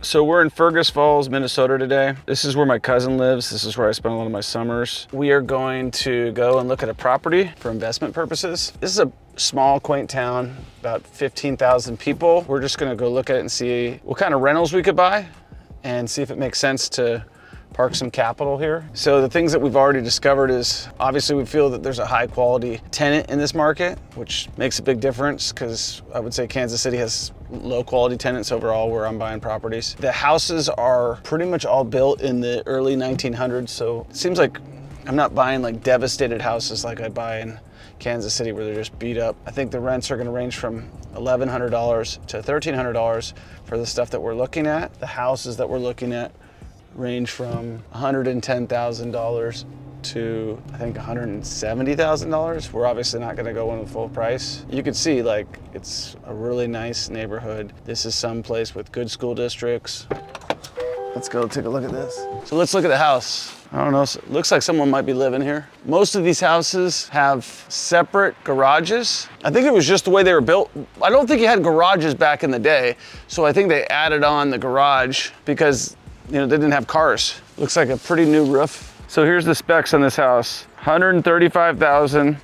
So we're in Fergus Falls, Minnesota today. This is where my cousin lives. This is where I spend a lot of my summers. We are going to go and look at a property for investment purposes. This is a small, quaint town, about 15,000 people. We're just gonna go look at it and see what kind of rentals we could buy and see if it makes sense to park some capital here. So the things that we've already discovered is obviously we feel that there's a high quality tenant in this market, which makes a big difference because I would say Kansas City has low quality tenants overall where I'm buying properties. The houses are pretty much all built in the early 1900s. So it seems like I'm not buying like devastated houses like I buy in Kansas City where they're just beat up. I think the rents are gonna range from $1,100 to $1,300 for the stuff that we're looking at. The houses that we're looking at range from $110,000 to I think $170,000. We're obviously not gonna go in with full price. You can see like it's a really nice neighborhood. This is some place with good school districts. Let's go take a look at this. So let's look at the house. I don't know, it looks like someone might be living here. Most of these houses have separate garages. I think it was just the way they were built. I don't think you had garages back in the day. So I think they added on the garage because they didn't have cars. Looks like a pretty new roof. So here's the specs on this house. 135,000,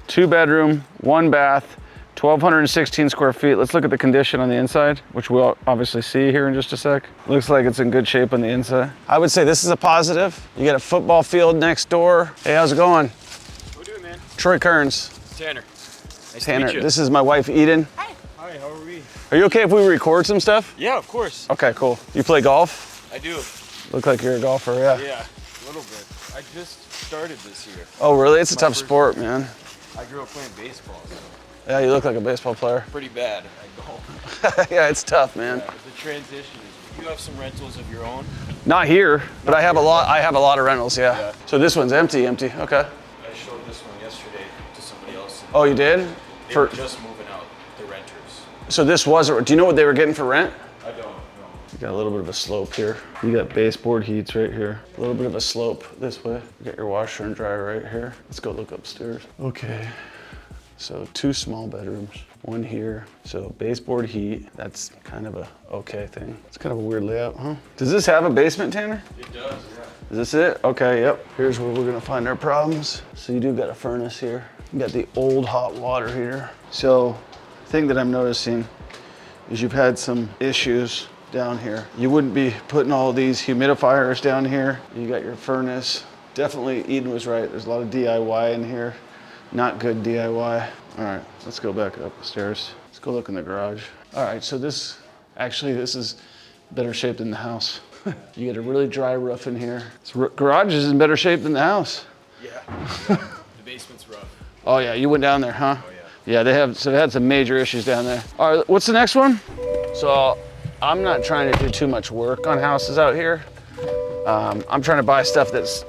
2-bedroom, 1 bath, 1,216 square feet. Let's look at the condition on the inside, which we'll obviously see here in just a sec. Looks like it's in good shape on the inside. I would say this is a positive. You got a football field next door. Hey, how's it going? What are you doing, man? Troy Kearns. Tanner. Nice Tanner, to meet you. This is my wife, Eden. Hi, how are we? Are you okay if we record some stuff? Yeah, of course. Okay, cool. You play golf? I do. Look like you're a golfer, yeah. Yeah, a little bit. I just started this year. Oh, really? It's a tough sport, man. I grew up playing baseball, so Yeah, you look like a baseball player. pretty bad at golf. Yeah, it's tough, man. Yeah, the transition is, you have some rentals of your own? Not here, but I have a lot. I have a lot of rentals, yeah. Yeah. So this one's empty. Okay. I showed this one yesterday to somebody else. Oh, you did? They were just moving out, the renters. So this was. Do you know what they were getting for rent? I don't know. You got a little bit of a slope here. You got baseboard heats right here. A little bit of a slope this way. You got your washer and dryer right here. Let's go look upstairs. Okay. So 2 small bedrooms, 1 here. So baseboard heat, that's kind of a okay thing. It's kind of a weird layout, huh? Does this have a basement, Tanner? It does, yeah. Is this it? Okay, yep. Here's where we're gonna find our problems. So you do got a furnace here. You got the old hot water heater. So the thing that I'm noticing is you've had some issues down here. You wouldn't be putting all these humidifiers down here. You got your furnace. Definitely Eden was right. There's a lot of DIY in here. Not good DIY. All right, let's go back upstairs. Let's go look in the garage. All right, so this is better shape than the house. You get a really dry roof in here. This garage is in better shape than the house. Yeah. The basement's rough. Oh yeah, you went down there, huh? Oh yeah. Yeah, they had some major issues down there. All right, what's the next one? So I'm not trying to do too much work on houses out here. I'm trying to buy stuff that's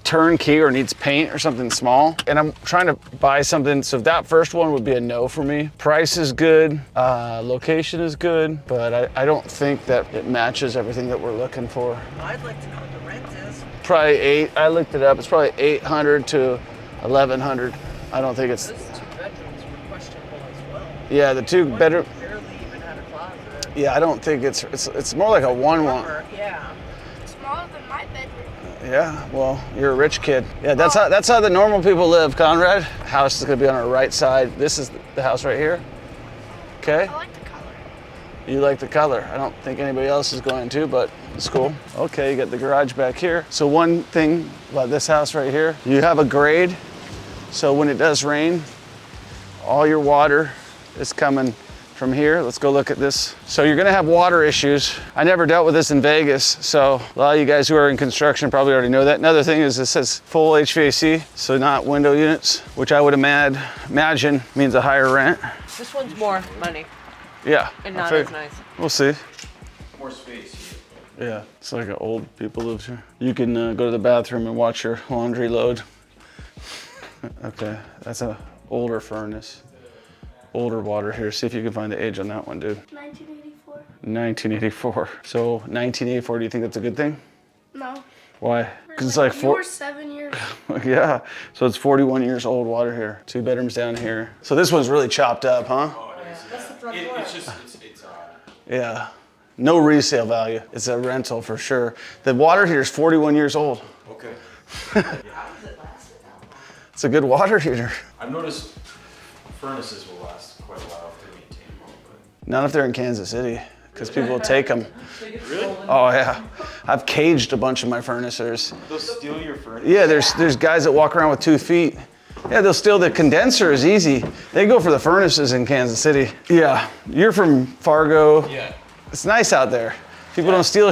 turnkey or needs paint or something small. And I'm trying to buy something, so that first one would be a no for me. Price is good, location is good, but I don't think that it matches everything that we're looking for. I'd like to know what the rent is. Probably I looked it up, it's probably $800 to $1,100. I don't think it's. Those 2 bedrooms were questionable as well. Yeah, the 2 bedroom. Barely even had a closet. Yeah, I don't think it's more like a one. Yeah. Smaller than my bedroom. Yeah, well, you're a rich kid. Yeah, that's how the normal people live, Conrad. House is gonna be on our right side. This is the house right here. Okay. I like the color. You like the color. I don't think anybody else is going to, but it's cool. Okay, you got the garage back here. So one thing about this house right here, you have a grade. So when it does rain, all your water is coming from here. Let's go look at this. So you're gonna have water issues. I never dealt with this in Vegas, so a lot of you guys who are in construction probably already know that. Another thing is it says full HVAC, so not window units, which I would imagine means a higher rent. This one's more money Yeah. and I not fig- as nice. We'll see. More space here. Yeah, it's like an old people live here. You can go to the bathroom and watch your laundry load. Okay, that's a older furnace. Older water here. See if you can find the age on that one, dude. 1984. 1984. So 1984, do you think that's a good thing? No. Why? Because it's like You 4. were 7 years. Yeah, so it's 41 years old water here. 2 bedrooms down here. So this one's really chopped up, huh? Oh, it is. That's the front It, door. it's just, it's Yeah. No resale value. It's a rental for sure. The water heater is 41 years old. Okay. How does it last it that long? It's a good water heater. I've noticed furnaces will last quite a while if they maintain well, but Not if they're in Kansas City, because people will take them. really? Oh yeah. I've caged a bunch of my furnaces. They'll steal your furnace. Yeah, there's guys that walk around with 2 feet. Yeah, they'll steal the condenser is easy. They go for the furnaces in Kansas City. Yeah, you're from Fargo. Yeah. It's nice out there. People don't steal.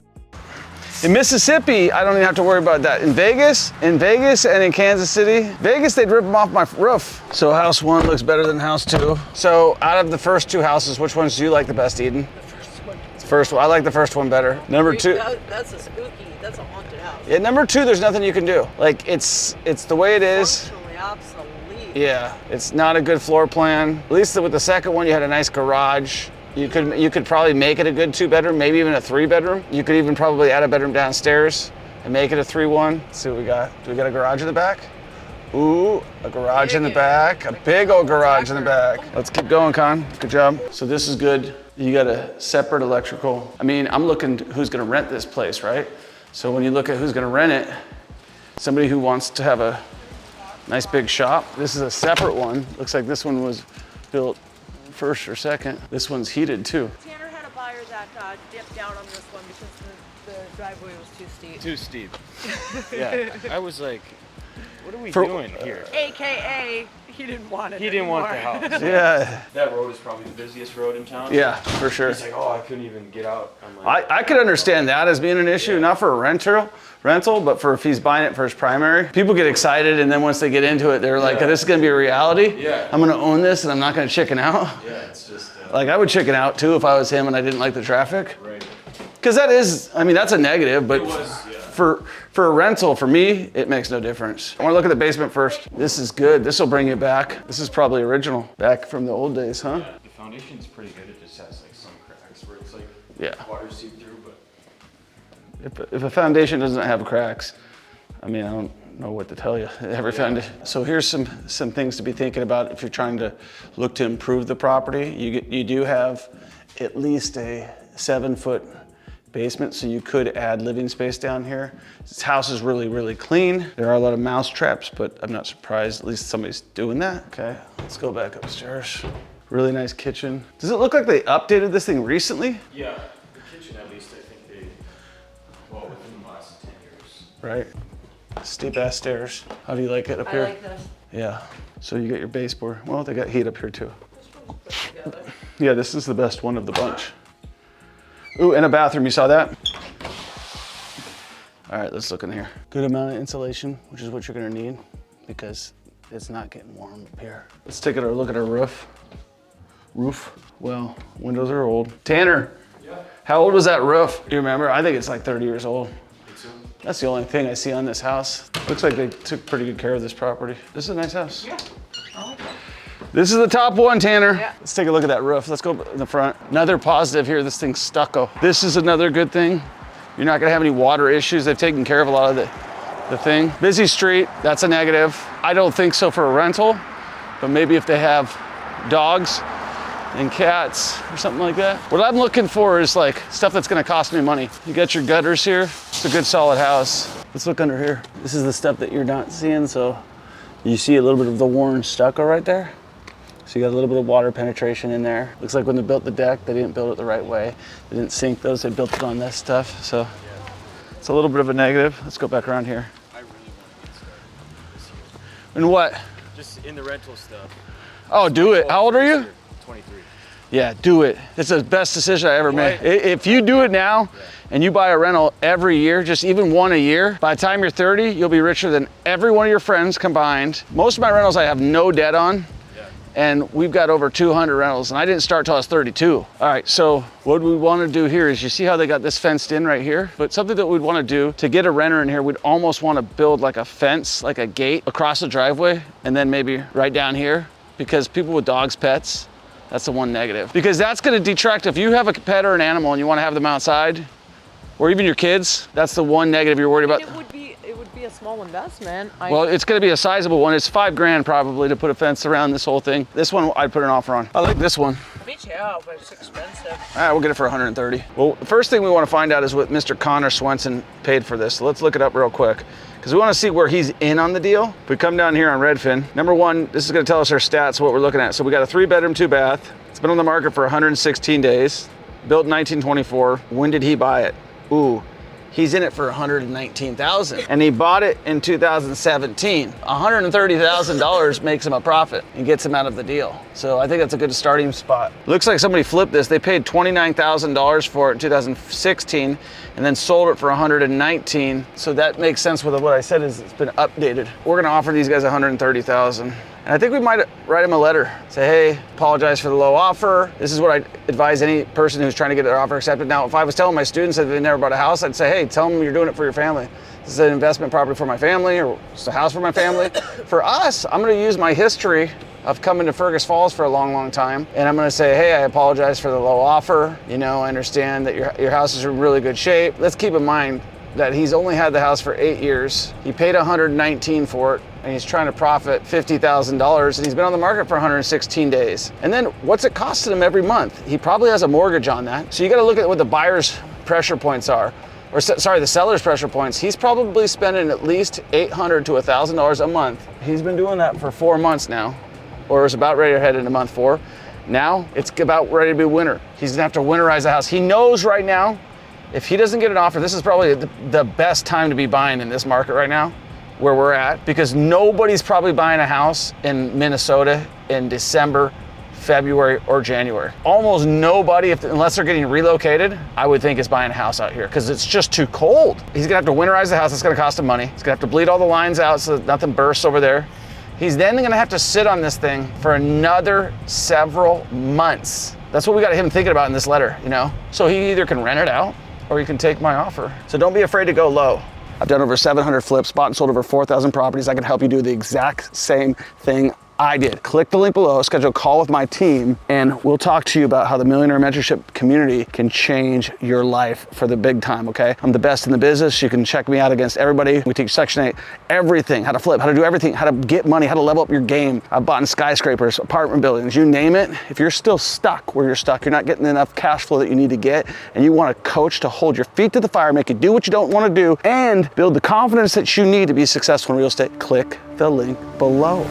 In Mississippi, I don't even have to worry about that. In Vegas and in Kansas City, Vegas, they'd rip them off my roof. So house 1 looks better than house 2. So out of the first 2 houses, which ones do you like the best, Eden? The first one. The first one, I like the first one better. Number 2. That's a spooky, that's a haunted house. Yeah, number 2, there's nothing you can do. Like it's the way it is. Functionally obsolete. Yeah, it's not a good floor plan. At least with the second one, you had a nice garage. You could probably make it a good 2-bedroom, maybe even a 3-bedroom. You could even probably add a bedroom downstairs and make it a 3-1. Let's see what we got. Do we got a garage in the back? Ooh, a garage in the back. A big old garage in the back. Let's keep going, Con. Good job. So this is good. You got a separate electrical. I mean, I'm looking who's gonna rent this place, right? So when you look at who's gonna rent it, somebody who wants to have a nice big shop. This is a separate one. Looks like this one was built first or second. This one's heated too. Tanner had a buyer that dipped out on this one because the driveway was too steep. Too steep. Yeah. I was like, what are we doing here? AKA, he didn't want it He didn't want the anymore. house. Yeah, That road is probably the busiest road in town. yeah, for sure. He's like, oh, I couldn't even get out. I'm like, I could understand that as being an issue, not for a rental, but for if he's buying it for his primary. People get excited, and then once they get into it, they're like, Yeah. this is gonna be a reality. Yeah. I'm gonna own this, and I'm not gonna chicken out. yeah, it's just, Like I would chicken out too if I was him and I didn't like the traffic. right. Because that is, I mean, that's a negative, but It was, yeah. for a rental, for me, it makes no difference. I wanna look at the basement first. This is good, this will bring you back. This is probably original, back from the old days, huh? The foundation's pretty good. It just has like some cracks where it's like Yeah. water seep through, but If a foundation doesn't have cracks, I mean, I don't know what to tell you. Every foundation. So here's some things to be thinking about if you're trying to look to improve the property. You do have at least a 7-foot basement, so you could add living space down here. This house is really, really clean. There are a lot of mouse traps, but I'm not surprised. At least somebody's doing that. Okay, let's go back upstairs. Really nice kitchen. Does it look like they updated this thing recently? yeah, the kitchen at least, I think they, well, within the last 10 years. Right. Steep ass stairs. How do you like it up I here? like this. Yeah. So you got your baseboard. Well, they got heat up here too. This one's put together. Yeah, this is the best one of the bunch. Ooh, and a bathroom. You saw that? All right, let's look in here. Good amount of insulation, which is what you're gonna need because it's not getting warm up here. Let's take a look at our roof. Well, windows are old. Tanner, Yeah. how old was that roof? You remember? I think it's like 30 years old. Think so? That's the only thing I see on this house. Looks like they took pretty good care of this property. This is a nice house. Yeah. I like that. This is the top one, Tanner. Yeah. Let's take a look at that roof. Let's go in the front. Another positive here, this thing's stucco. This is another good thing. You're not gonna have any water issues. They've taken care of a lot of the thing. Busy street, that's a negative. I don't think so for a rental, but maybe if they have dogs and cats or something like that. What I'm looking for is like stuff that's gonna cost me money. You got your gutters here. It's a good solid house. Let's look under here. This is the stuff that you're not seeing, so you see a little bit of the worn stucco right there. So you got a little bit of water penetration in there. Looks like when they built the deck, they didn't build it the right way. They didn't sink those, they built it on this stuff. So it's a little bit of a negative. Let's go back around here. I really want to get started this year. And what? Just in the rental stuff. Oh, do it. How old are you? 23. Yeah, do it. It's the best decision I ever made. If you do it now and you buy a rental every year, just even one a year, by the time you're 30, you'll be richer than every one of your friends combined. Most of my rentals I have no debt on. And we've got over 200 rentals, and I didn't start till I was 32. All right, so what we want to do here is, you see how they got this fenced in right here? But something that we'd want to do to get a renter in here, we'd almost want to build like a fence, like a gate across the driveway, and then maybe right down here, because people with dogs, pets, that's the one negative. Because that's going to detract, if you have a pet or an animal and you want to have them outside, or even your kids, that's the one negative you're worried about. It would be a small investment. Well, it's gonna be a sizable one. It's $5 grand probably to put a fence around this whole thing. This one I'd put an offer on. I like this one. Me Yeah, but it's expensive. All right, we'll get it for 130. Well, the first thing we want to find out is what Mr. Connor Swenson paid for this. So let's look it up real quick, because we want to see where he's in on the deal. If we come down here on Redfin, number one, this is going to tell us our stats, what we're looking at. So we got a 3-bedroom, 2-bath. It's been on the market for 116 days. Built in 1924. When did he buy it? Ooh, he's in it for $119,000, and he bought it in 2017. $130,000 makes him a profit and gets him out of the deal. So I think that's a good starting spot. Looks like somebody flipped this. They paid $29,000 for it in 2016 and then sold it for $119,000. So that makes sense with what I said is it's been updated. We're gonna offer these guys $130,000. And I think we might write him a letter. Say, hey, apologize for the low offer. This is what I advise any person who's trying to get their offer accepted. Now, if I was telling my students that they never bought a house, I'd say, hey, tell them you're doing it for your family. This is an investment property for my family, or it's a house for my family. For us, I'm gonna use my history of coming to Fergus Falls for a long, long time. And I'm gonna say, hey, I apologize for the low offer. You know, I understand that your house is in really good shape. Let's keep in mind that he's only had the house for 8 years. He paid $119,000 for it, and he's trying to profit $50,000, and he's been on the market for 116 days. And then what's it costing him every month? He probably has a mortgage on that. So you gotta look at what the buyer's pressure points are, or sorry, the seller's pressure points. He's probably spending at least $800 to $1,000 a month. He's been doing that for 4 months now, or is about ready to head into month 4. Now it's about ready to be winter. He's gonna have to winterize the house. He knows right now, if he doesn't get an offer, this is probably the best time to be buying in this market right now, where we're at, because nobody's probably buying a house in Minnesota in December, February, or January. Almost nobody, unless they're getting relocated, I would think is buying a house out here, because it's just too cold. He's gonna have to winterize the house. It's gonna cost him money. He's gonna have to bleed all the lines out so that nothing bursts over there. He's then gonna have to sit on this thing for another several months. That's what we got him thinking about in this letter, you know? So he either can rent it out, or you can take my offer. So don't be afraid to go low. I've done over 700 flips, bought and sold over 4,000 properties. I can help you do the exact same thing I did. Click the link below, schedule a call with my team, and we'll talk to you about how the Millionaire Mentorship community can change your life for the big time, okay? I'm the best in the business. You can check me out against everybody. We teach Section 8, everything, how to flip, how to do everything, how to get money, how to level up your game. I've bought in skyscrapers, apartment buildings, you name it. If you're still stuck where you're stuck, you're not getting enough cash flow that you need to get, and you want a coach to hold your feet to the fire, make you do what you don't want to do, and build the confidence that you need to be successful in real estate, click the link below.